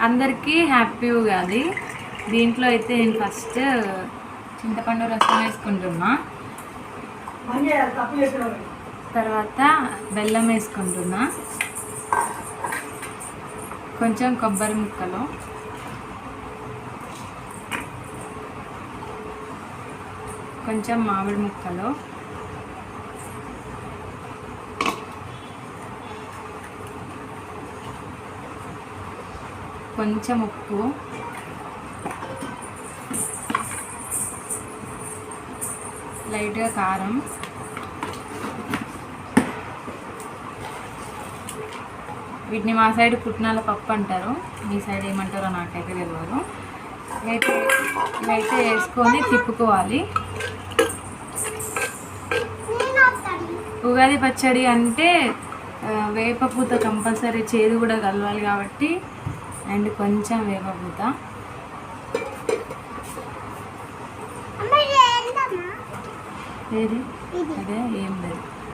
అందరికీ హ్యాపీ ఉగాది. దీంట్లో అయితే నేను ఫస్ట్ చింతపండు రసం వేసుకుంటున్నా, తర్వాత బెల్లం వేసుకుంటున్నా, కొంచెం కొబ్బరి ముక్కలు, కొంచెం మామిడి ముక్కలు, కొంచెం ఉప్పు, లైట్గా కారం, వీటిని మా సైడ్ పుట్నాల పప్పు అంటారు, మీ సైడ్ ఏమంటారో నాకైతే తెలియదు. ఇవైతే వేసుకొని తిప్పుకోవాలి. ఉగాది పచ్చడి అంటే వేపపూత కంపల్సరీ, చేదు కూడా కలవాలి కాబట్టి, అండ్ కొంచెం వేపపూత. ఏది అదే ఏం లేదు.